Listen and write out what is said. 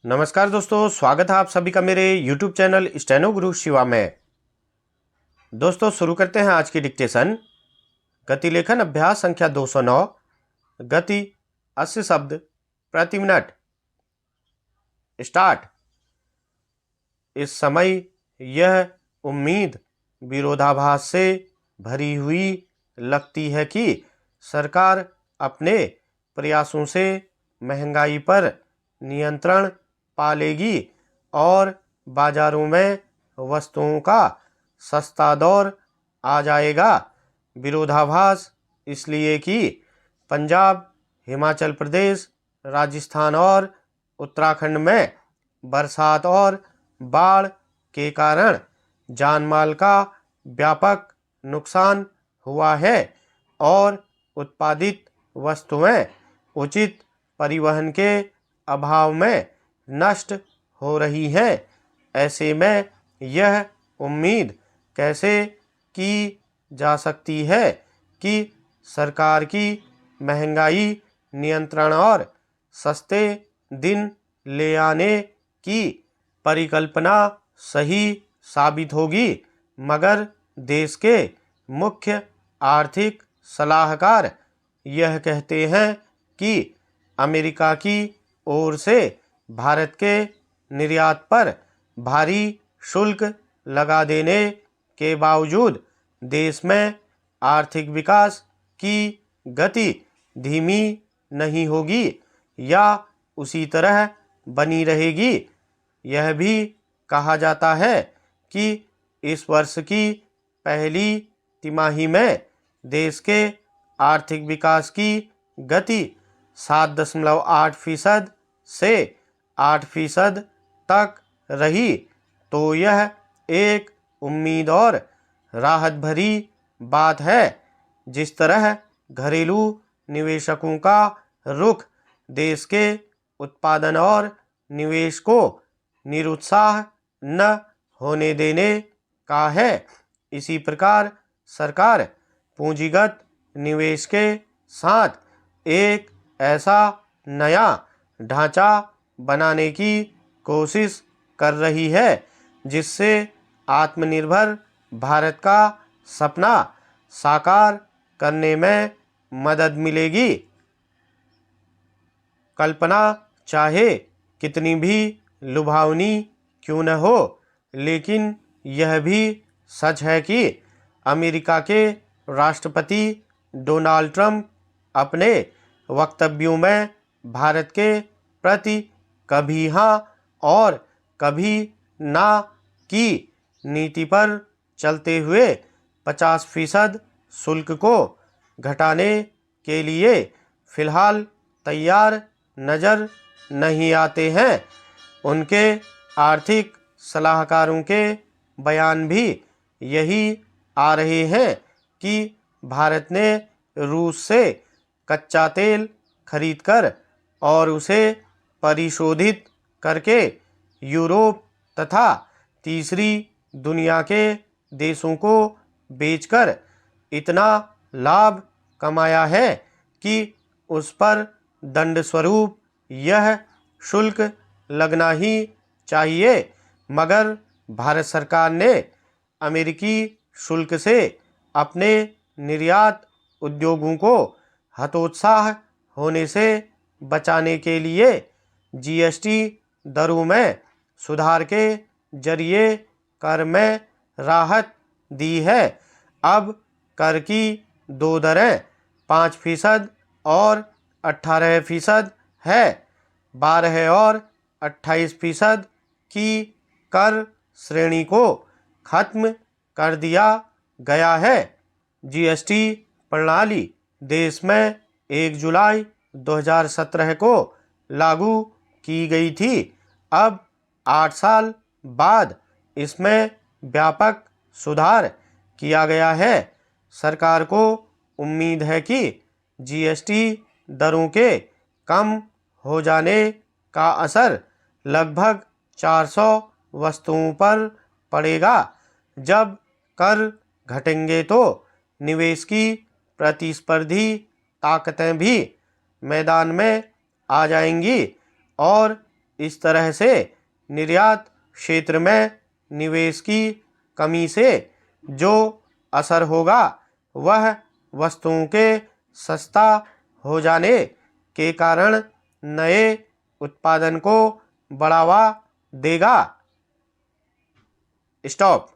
नमस्कार दोस्तों, स्वागत है आप सभी का मेरे YouTube चैनल स्टेनो गुरु शिवा में। दोस्तों शुरू करते हैं आज की डिक्टेशन। गति लेखन अभ्यास संख्या 209। गति 80 शब्द प्रति मिनट। स्टार्ट। इस समय यह उम्मीद विरोधाभास से भरी हुई लगती है कि सरकार अपने प्रयासों से महंगाई पर नियंत्रण पा लेगी और बाजारों में वस्तुओं का सस्ता दौर आ जाएगा। विरोधाभास इसलिए कि पंजाब, हिमाचल प्रदेश, राजस्थान और उत्तराखंड में बरसात और बाढ़ के कारण जानमाल का व्यापक नुकसान हुआ है और उत्पादित वस्तुएं उचित परिवहन के अभाव में नष्ट हो रही हैं। ऐसे में यह उम्मीद कैसे की जा सकती है कि सरकार की महंगाई नियंत्रण और सस्ते दिन ले आने की परिकल्पना सही साबित होगी, मगर देश के मुख्य आर्थिक सलाहकार यह कहते हैं कि अमेरिका की ओर से भारत के निर्यात पर भारी शुल्क लगा देने के बावजूद देश में आर्थिक विकास की गति धीमी नहीं होगी या उसी तरह बनी रहेगी। यह भी कहा जाता है कि इस वर्ष की पहली तिमाही में देश के आर्थिक विकास की गति 7.8% से 8% तक रही, तो यह एक उम्मीद और राहत भरी बात है। जिस तरह घरेलू निवेशकों का रुख देश के उत्पादन और निवेश को निरुत्साह न होने देने का है, इसी प्रकार सरकार पूंजीगत निवेश के साथ एक ऐसा नया ढांचा बनाने की कोशिश कर रही है जिससे आत्मनिर्भर भारत का सपना साकार करने में मदद मिलेगी। कल्पना चाहे कितनी भी लुभावनी क्यों न हो, लेकिन यह भी सच है कि अमेरिका के राष्ट्रपति डोनाल्ड ट्रंप अपने वक्तव्यों में भारत के प्रति कभी हाँ और कभी ना की नीति पर चलते हुए 50% शुल्क को घटाने के लिए फिलहाल तैयार नजर नहीं आते हैं। उनके आर्थिक सलाहकारों के बयान भी यही आ रहे हैं कि भारत ने रूस से कच्चा तेल खरीदकर और उसे परिशोधित करके यूरोप तथा तीसरी दुनिया के देशों को बेचकर इतना लाभ कमाया है कि उस पर दंड स्वरूप यह शुल्क लगना ही चाहिए, मगर भारत सरकार ने अमेरिकी शुल्क से अपने निर्यात उद्योगों को हतोत्साह होने से बचाने के लिए जीएसटी दरों में सुधार के जरिए कर में राहत दी है। अब कर की दो दरें 5% और 18% है। 12 और 28% की कर श्रेणी को खत्म कर दिया गया है। जीएसटी प्रणाली देश में 1 जुलाई 2017 को लागू की गई थी। अब 8 साल बाद इसमें व्यापक सुधार किया गया है। सरकार को उम्मीद है कि जीएसटी दरों के कम हो जाने का असर लगभग 400 वस्तुओं पर पड़ेगा। जब कर घटेंगे तो निवेश की प्रतिस्पर्धी ताकतें भी मैदान में आ जाएंगी और इस तरह से निर्यात क्षेत्र में निवेश की कमी से जो असर होगा वह वस्तुओं के सस्ता हो जाने के कारण नए उत्पादन को बढ़ावा देगा। स्टॉप।